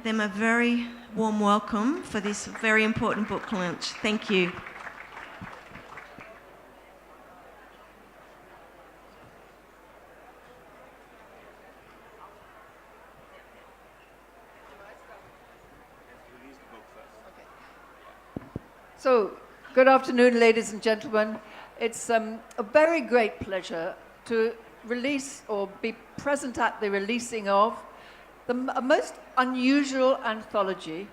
them a very warm welcome for this very important book launch. Thank you. So, good afternoon, ladies and gentlemen. It's a very great pleasure to release or be present at the releasing of a most unusual anthology,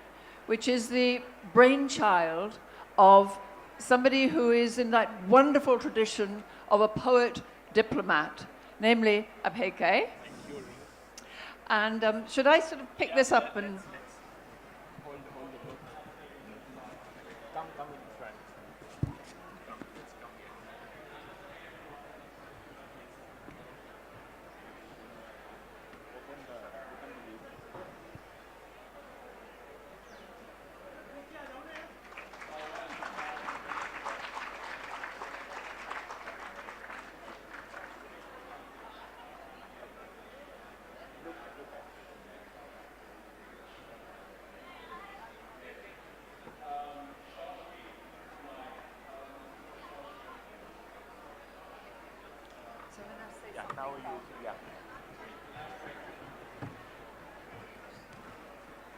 which is the brainchild of somebody who is in that wonderful tradition of a poet diplomat, namely Abhay. And should I sort of pick this up and... Come in front.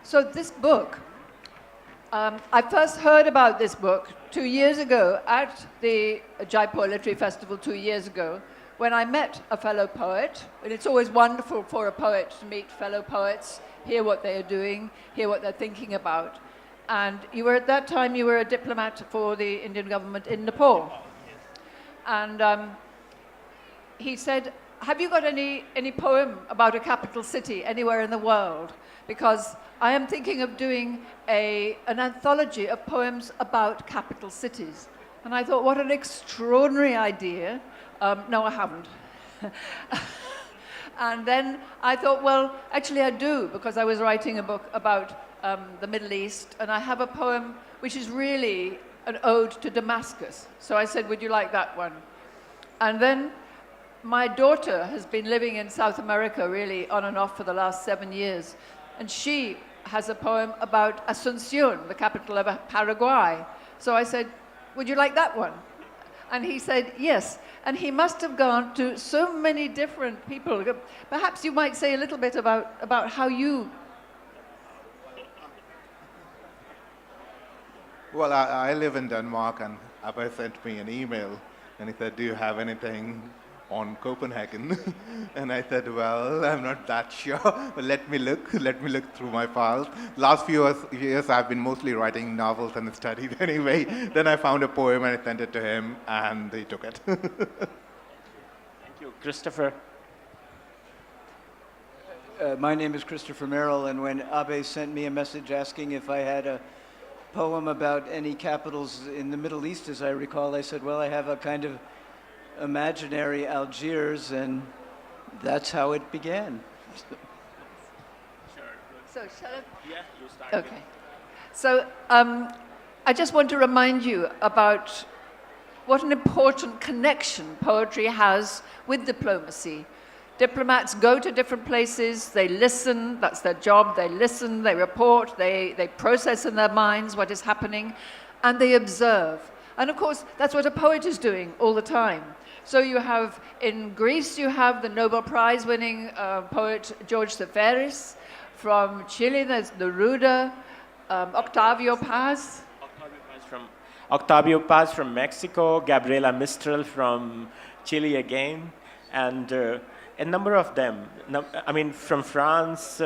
So this book, I first heard about this book 2 years ago at the Jaipur Literary Festival 2 years ago when I met a fellow poet. And it's always wonderful for a poet to meet fellow poets, hear what they are doing, hear what they're thinking about. And you were at that time, you were a diplomat for the Indian government in Nepal. And he said, have you got any poem about a capital city anywhere in the world? Because I am thinking of doing an anthology of poems about capital cities. And I thought, what an extraordinary idea. No, I haven't. And then I thought, well, actually I do, because I was writing a book about the Middle East, and I have a poem which is really an ode to Damascus. So I said, would you like that one? And then my daughter has been living in South America really on and off for the last 7 years. And she has a poem about Asuncion, the capital of Paraguay. So I said, would you like that one? And he said, yes. And he must have gone to so many different people. Perhaps you might say a little bit about how you... Well, I live in Denmark, and Abhay sent me an email, and he said, do you have anything on Copenhagen? And I said, well, I'm not that sure, but let me look through my files. Last few years I've been mostly writing novels and studies anyway. Then I found a poem and I sent it to him, and he took it. Thank you. Christopher. My name is Christopher Merrill, and when Abhay sent me a message asking if I had a poem about any capitals in the Middle East, as I recall, I said, well, I have a kind of imaginary Algiers, and that's how it began. Sure. So shall I? Yeah, you start. Okay. So I just want to remind you about what an important connection poetry has with diplomacy. Diplomats go to different places, they listen, that's their job, they listen, they report, they process in their minds what is happening, and they observe. And of course, that's what a poet is doing all the time. So you have, in Greece, you have the Nobel Prize winning poet George Seferis. From Chile, there's Neruda, Octavio Paz. Octavio Paz from Mexico, Gabriela Mistral from Chile again, and a number of them. I mean, from France,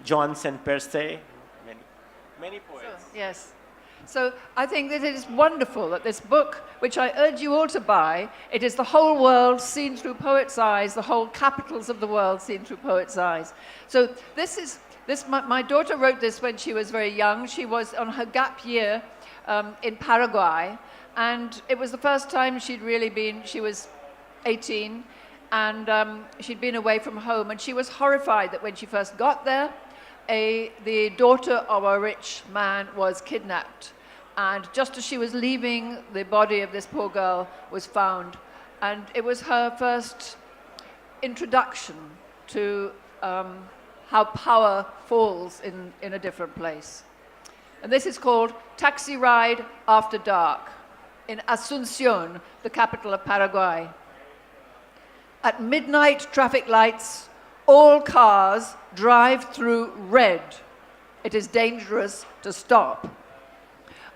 John Saint-Perse, many poets. So, yes. So I think that it is wonderful that this book, which I urge you all to buy, it is the whole world seen through poet's eyes, the whole capitals of the world seen through poet's eyes. So my daughter wrote this when she was very young. She was on her gap year in Paraguay, and it was the first time she'd really been, she was 18, and she'd been away from home, and she was horrified that when she first got there, the daughter of a rich man was kidnapped. And just as she was leaving, the body of this poor girl was found. And it was her first introduction to how power falls in a different place. And this is called Taxi Ride After Dark in Asunción, the capital of Paraguay. At midnight traffic lights, all cars drive through red. It is dangerous to stop.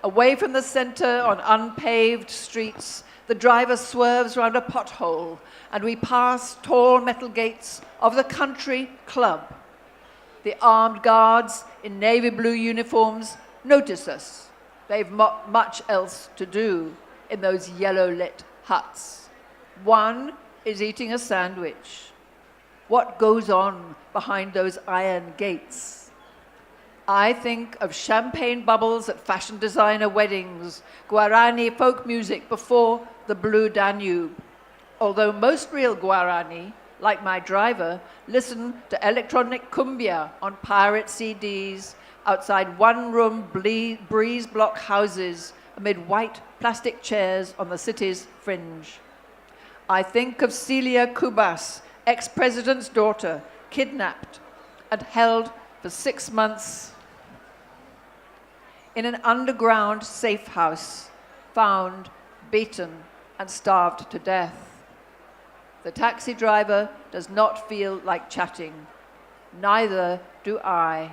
Away from the center on unpaved streets, the driver swerves round a pothole and we pass tall metal gates of the country club. The armed guards in navy blue uniforms notice us. They've much else to do in those yellow-lit huts. One is eating a sandwich. What goes on behind those iron gates? I think of champagne bubbles at fashion designer weddings, Guarani folk music before the Blue Danube. Although most real Guarani, like my driver, listen to electronic cumbia on pirate CDs outside one-room breeze block houses amid white plastic chairs on the city's fringe. I think of Celia Cubas, ex-president's daughter, kidnapped and held for 6 months in an underground safe house, found, beaten, and starved to death. The taxi driver does not feel like chatting. Neither do I.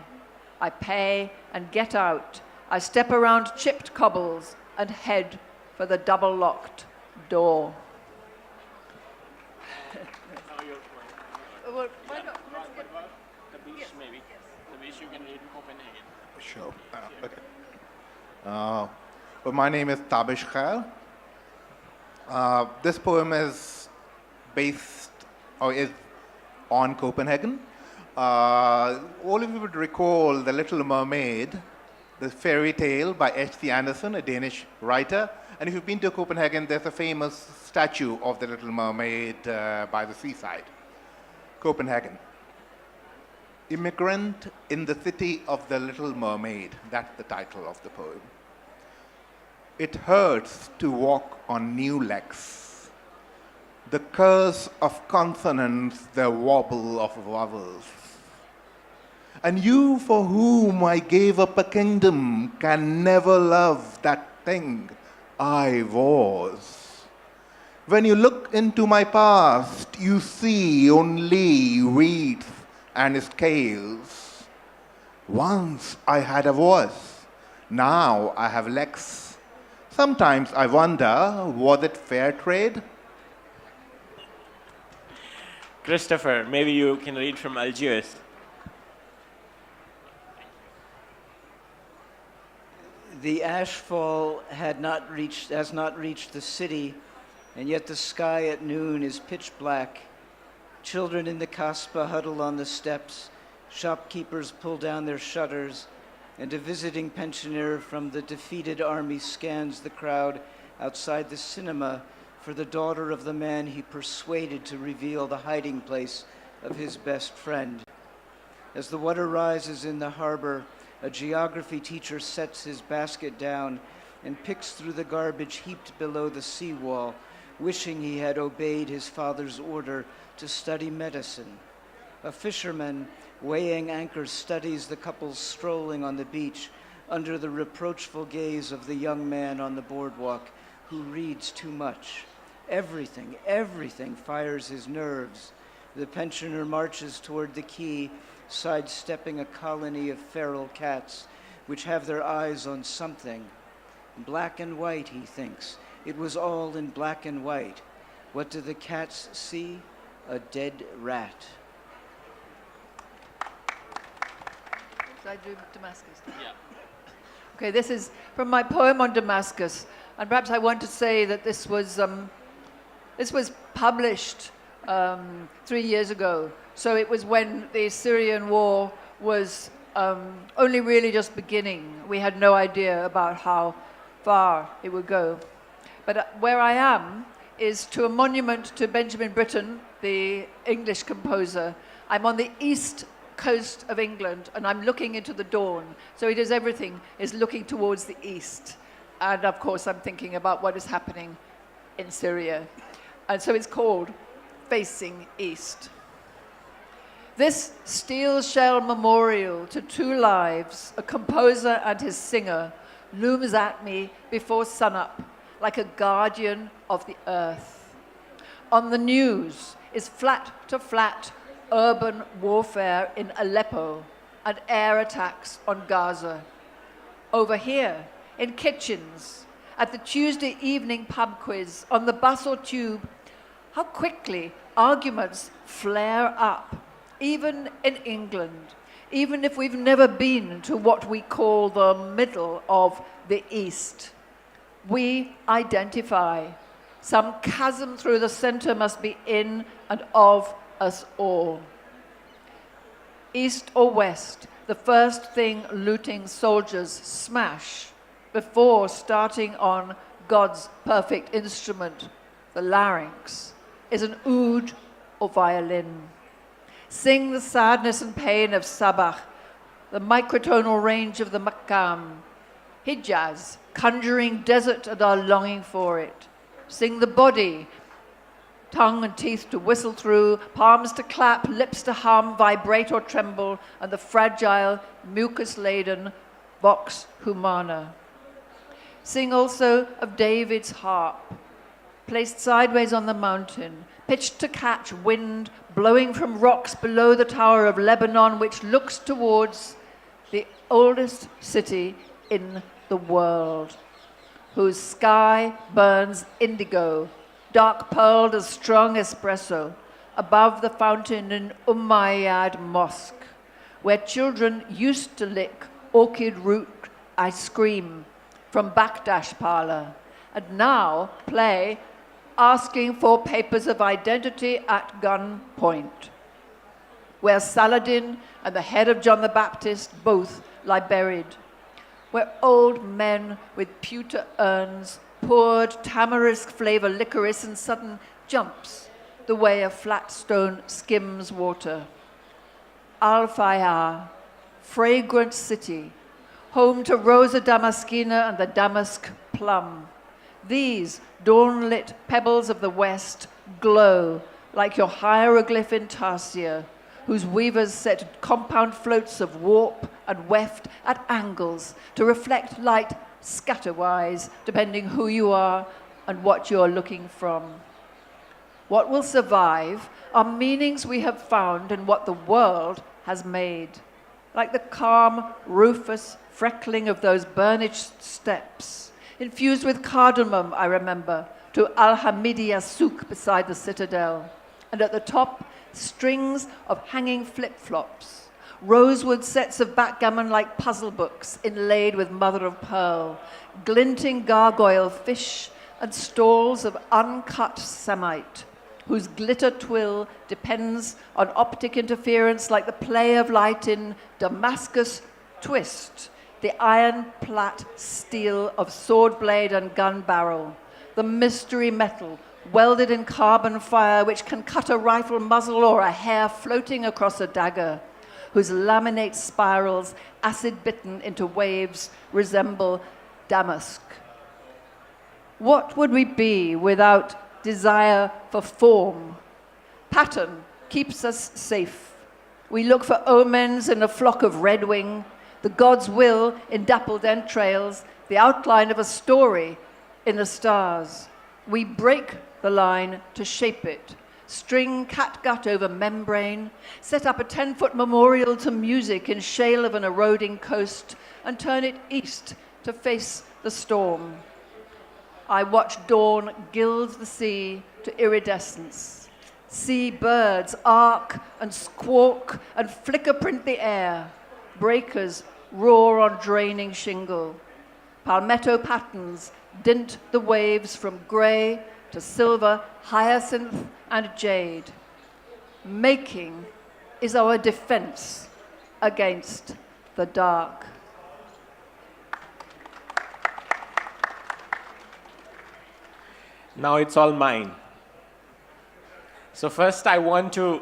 I pay and get out. I step around chipped cobbles and head for the double-locked door. Well, why not? Let's get The beach, maybe. The beach you can read in Copenhagen. Sure. Okay. Well, my name is Tabish Khair. This poem is based or is on Copenhagen. All of you would recall The Little Mermaid, the fairy tale by H.C. Andersen, a Danish writer. And if you've been to Copenhagen, there's a famous statue of the Little Mermaid by the seaside. Copenhagen. Immigrant in the City of the Little Mermaid. That's the title of the poem. It hurts to walk on new legs. The curse of consonants, the wobble of vowels. And you for whom I gave up a kingdom can never love that thing I was. When you look into my past, you see only reeds and scales. Once I had a voice, now I have legs. Sometimes I wonder, was it fair trade? Christopher, maybe you can read from Algiers. The ashfall has not reached the city, and yet the sky at noon is pitch black. Children in the Kasbah huddle on the steps, shopkeepers pull down their shutters, and a visiting pensioner from the defeated army scans the crowd outside the cinema for the daughter of the man he persuaded to reveal the hiding place of his best friend. As the water rises in the harbor, a geography teacher sets his basket down and picks through the garbage heaped below the seawall, wishing he had obeyed his father's order to study medicine. A fisherman weighing anchors studies the couple strolling on the beach under the reproachful gaze of the young man on the boardwalk who reads too much. Everything fires his nerves. The pensioner marches toward the quay, sidestepping a colony of feral cats which have their eyes on something. Black and white, he thinks. It was all in black and white. What do the cats see? A dead rat. Should I do Damascus? Yeah. Okay, this is from my poem on Damascus. And perhaps I want to say that this was published 3 years ago. So it was when the Syrian war was only really just beginning. We had no idea about how far it would go. But where I am is to a monument to Benjamin Britten, the English composer. I'm on the east coast of England, and I'm looking into the dawn. So it is everything is looking towards the east. And of course, I'm thinking about what is happening in Syria. And so it's called Facing East. This steel shell memorial to two lives, a composer and his singer, looms at me before sunup like a guardian of the earth. On the news is flat-to-flat urban warfare in Aleppo and air attacks on Gaza. Over here, in kitchens, at the Tuesday evening pub quiz, on the bus or tube, how quickly arguments flare up, even in England, even if we've never been to what we call the middle of the East. We identify. Some chasm through the center must be in and of us all. East or west, the first thing looting soldiers smash before starting on God's perfect instrument, the larynx, is an oud or violin. Sing the sadness and pain of Sabah, the microtonal range of the Makam, Hijaz, conjuring desert and our longing for it. Sing the body, tongue and teeth to whistle through, palms to clap, lips to hum, vibrate or tremble, and the fragile, mucus-laden vox humana. Sing also of David's harp, placed sideways on the mountain, pitched to catch wind blowing from rocks below the Tower of Lebanon, which looks towards the oldest city in the world, whose sky burns indigo, dark-pearled as strong espresso, above the fountain in Umayyad Mosque, where children used to lick orchid root ice cream from Backdash Parlor, and now play asking for papers of identity at gunpoint, where Saladin and the head of John the Baptist both lie buried, where old men with pewter urns poured tamarisk flavor licorice in sudden jumps the way a flat stone skims water. Al-Fayha, fragrant city, home to Rosa Damaskina and the damask plum. These dawn-lit pebbles of the West glow like your hieroglyph in Tarsier, whose weavers set compound floats of warp and weft at angles to reflect light scatterwise, depending who you are and what you're looking from. What will survive are meanings we have found in what the world has made, like the calm, rufous freckling of those burnished steps, infused with cardamom, I remember, to Al-Hamidiya Souk beside the citadel, and at the top, strings of hanging flip-flops, rosewood sets of backgammon like puzzle books inlaid with mother of pearl, glinting gargoyle fish, and stalls of uncut samite, whose glitter twill depends on optic interference like the play of light in Damascus Twist, the iron plat steel of sword blade and gun barrel, the mystery metal welded in carbon fire which can cut a rifle muzzle or a hair floating across a dagger, whose laminate spirals, acid-bitten into waves, resemble damask. What would we be without desire for form? Pattern keeps us safe. We look for omens in a flock of redwing, the god's will in dappled entrails, the outline of a story in the stars. We break the line to shape it, string catgut over membrane, set up a 10-foot memorial to music in shale of an eroding coast, and turn it east to face the storm. I watch dawn gild the sea to iridescence, see birds arc and squawk and flicker print the air, breakers roar on draining shingle, palmetto patterns dint the waves from grey to silver, hyacinth, and jade. Making is our defense against the dark. Now it's all mine. So first I want to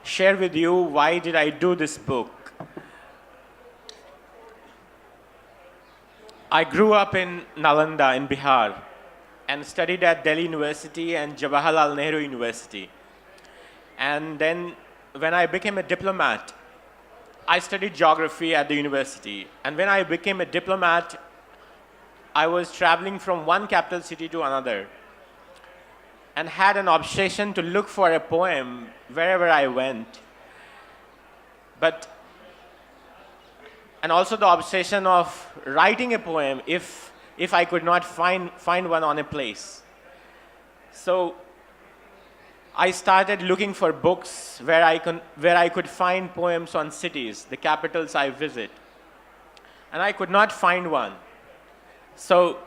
share with you why did I do this book. I grew up in Nalanda in Bihar and studied at Delhi University and Jawaharlal Nehru University. And then when I became a diplomat, I studied geography at the university. And when I became a diplomat, I was traveling from one capital city to another and had an obsession to look for a poem wherever I went. And also the obsession of writing a poem if I could not find one on a place. So I started looking for books where I could find poems on cities, the capitals I visit. And I could not find one. So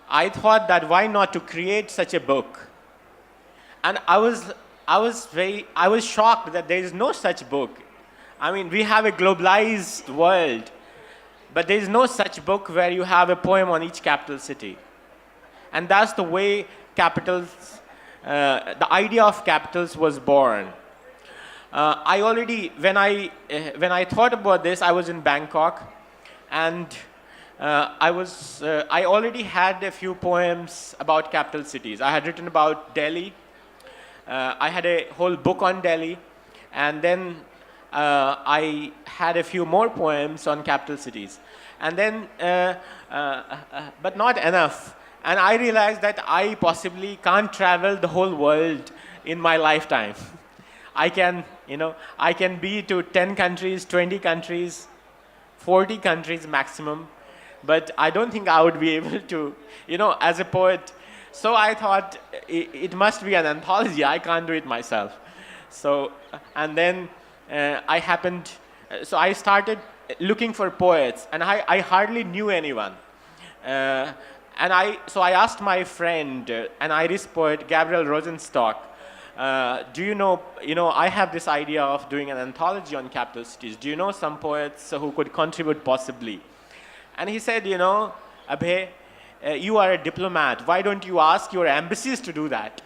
I thought that why not to create such a book? And I was shocked that there is no such book. I mean, we have a globalized world, but there is no such book where you have a poem on each capital city. And that's the way capitals, the idea of capitals was born. When I thought about this, I was in Bangkok, and I already had a few poems about capital cities. I had written about Delhi. I had a whole book on Delhi, and then I had a few more poems on capital cities. And then, but not enough. And I realized that I possibly can't travel the whole world in my lifetime. I can be to 10 countries, 20 countries, 40 countries maximum, but I don't think I would be able to, as a poet. So I thought it must be an anthology. I can't do it myself. So, and then so I started looking for poets, and I hardly knew anyone. So I asked my friend, an Irish poet, Gabriel Rosenstock, do you know, I have this idea of doing an anthology on capital cities. Do you know some poets who could contribute possibly? And he said, Abhay, you are a diplomat. Why don't you ask your embassies to do that?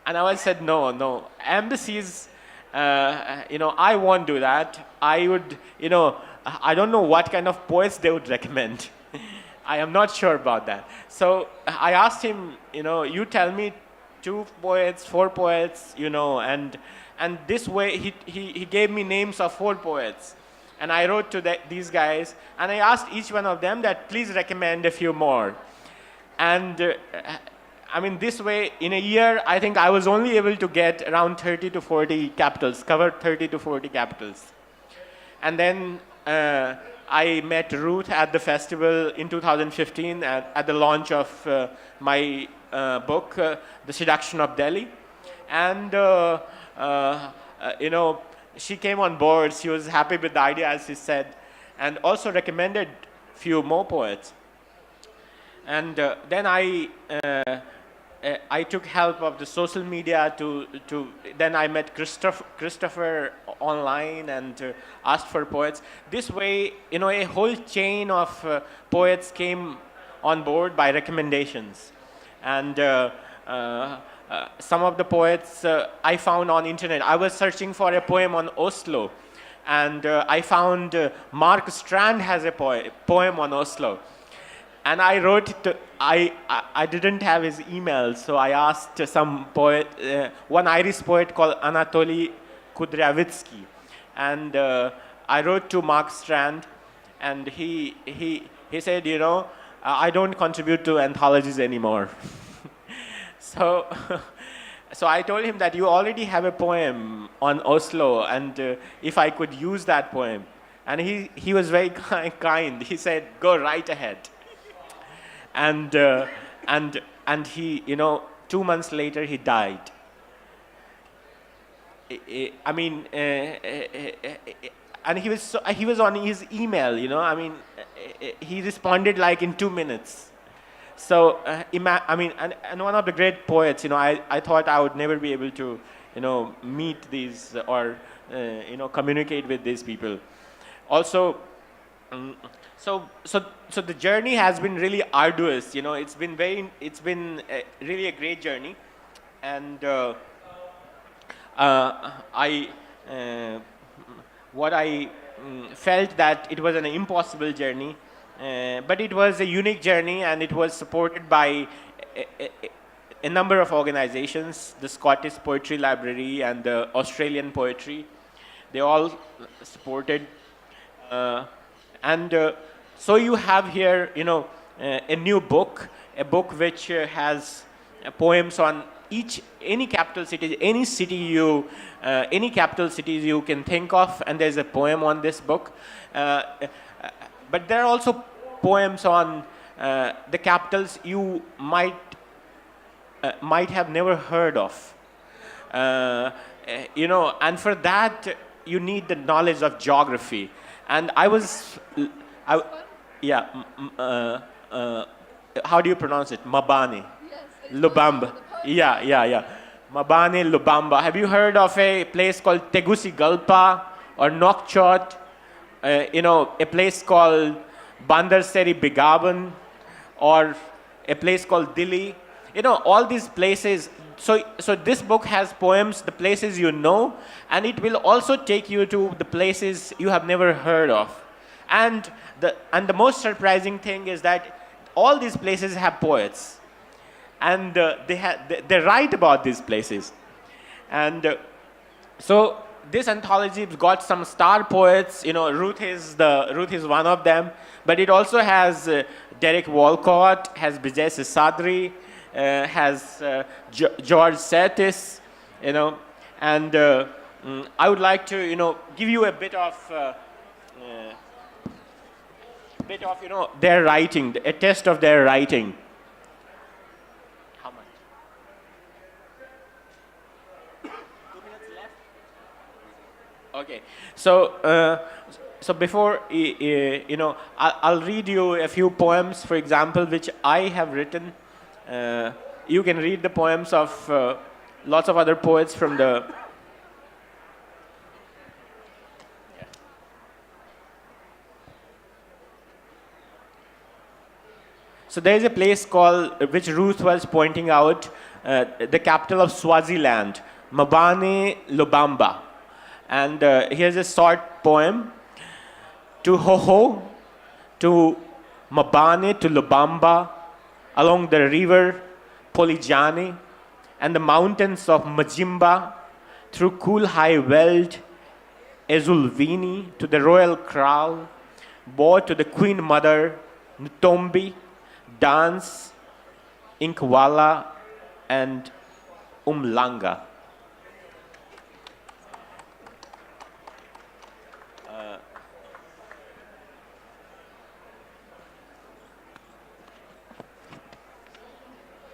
And I said, no, embassies, I won't do that. I would, I don't know what kind of poets they would recommend. I am not sure about that. So I asked him, you tell me 2 poets, 4 poets, and this way he gave me names of 4 poets. And I wrote to these guys, and I asked each one of them that please recommend a few more. And this way, in a year, I think I was only able to get around 30 to 40 capitals, cover 30 to 40 capitals. And then I met Ruth at the festival in 2015 at the launch of my book, The Seduction of Delhi. And, she came on board. She was happy with the idea, as she said, and also recommended few more poets. And then I took help of the social media then I met Christopher online and asked for poets. This way, a whole chain of poets came on board by recommendations. And some of the poets I found on internet. I was searching for a poem on Oslo, and I found Mark Strand has a poem on Oslo. And I wrote it I didn't have his email, so I asked some poet, one Irish poet called Anatoly Kudryavitsky. And I wrote to Mark Strand, and he said, I don't contribute to anthologies anymore. So I told him that you already have a poem on Oslo, and if I could use that poem. And he was very kind. He said, go right ahead. And he, 2 months later, he died. And he was on his email, he responded like in 2 minutes. So, and one of the great poets, I thought I would never be able to, meet these or, communicate with these people. Also, so the journey has been really arduous. It's been really a great journey, and I felt that it was an impossible journey. But it was a unique journey, and it was supported by a number of organizations, the Scottish Poetry Library and the Australian Poetry, they all supported. So you have here, a new book, a book which has poems on any capital city, any capital cities you can think of, and there's a poem on this book. But there are also poems on the capitals you might have never heard of. And for that you need the knowledge of geography. And how do you pronounce it? Mabani. Lubamba. Yeah. Mabani, Lubamba. Have you heard of a place called Tegucigalpa or Nokchot? A place called Bandarseri Bigaban, or a place called Dili. All these places. So this book has poems, the places you know, and it will also take you to the places you have never heard of. And the most surprising thing is that all these places have poets, and they write about these places. And so this anthology got some star poets. Ruth is one of them, but it also has Derek Walcott, has Vijay Sisadri, has George Satis, and I would like to give you a bit of their writing, a test of their writing. How much? 2 minutes left. Okay, so before I'll read you a few poems, for example, which I have written. You can read the poems of lots of other poets from the. So there is a place which Ruth was pointing out, the capital of Swaziland, Mabane Lubamba. And here's a short poem. To Hoho, to Mabane, to Lubamba, along the river Polijani and the mountains of Majimba, through cool high veld, Ezulvini, to the royal kraal, bore to the queen mother, Ntombi, dance, Inkwala, and Umlanga.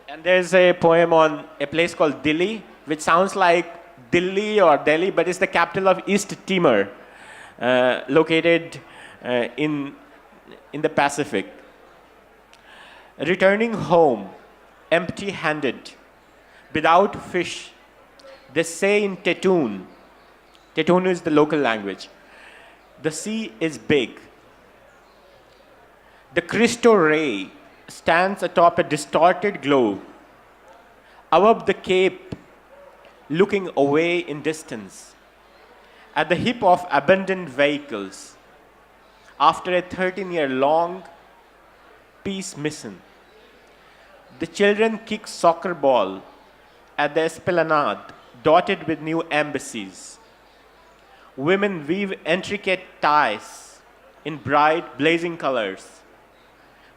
And there's a poem on a place called Dili, which sounds like Delhi or Delhi, but it's the capital of East Timor, located in the Pacific. Returning home, empty-handed, without fish, they say in Tetun. Tetun is the local language. The sea is big. The Cristo Rey stands atop a distorted globe, above the cape, looking away in distance, at the heap of abandoned vehicles, after a 13-year-long peace mission. The children kick soccer ball at the esplanade, dotted with new embassies. Women weave intricate ties in bright, blazing colors.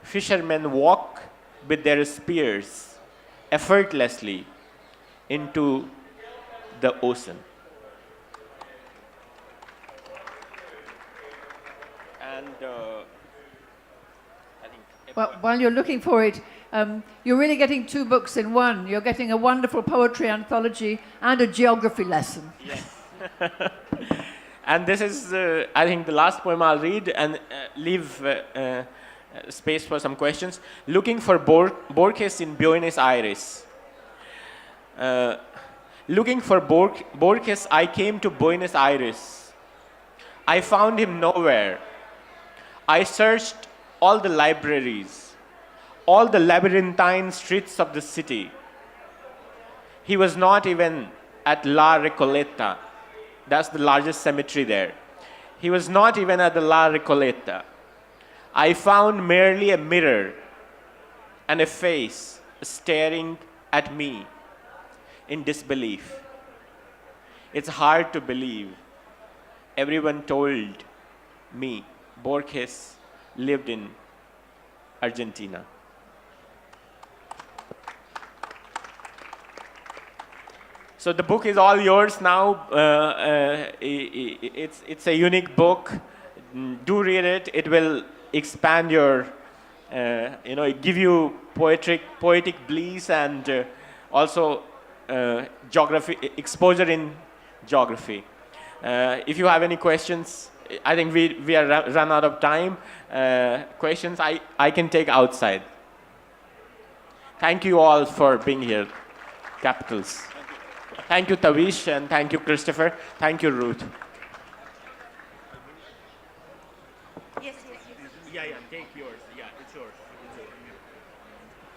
Fishermen walk with their spears effortlessly into the ocean. And I think. Well, while you're looking for it, you're really getting two books in one. You're getting a wonderful poetry anthology and a geography lesson. Yes. And this is, I think, the last poem I'll read and leave space for some questions. Looking for Borges in Buenos Aires. Looking for Borges, I came to Buenos Aires. I found him nowhere. I searched all the libraries, all the labyrinthine streets of the city. He was not even at La Recoleta. That's the largest cemetery there. He was not even at the La Recoleta. I found merely a mirror and a face staring at me in disbelief. It's hard to believe. Everyone told me Borges lived in Argentina. So the book is all yours now. It's a unique book. Do read it. It will expand your, give you poetic bliss and also geography exposure in geography. If you have any questions, I think we are run out of time. Questions I can take outside. Thank you all for being here. Capitals. Thank you, Tavish, and thank you, Christopher. Thank you, Ruth.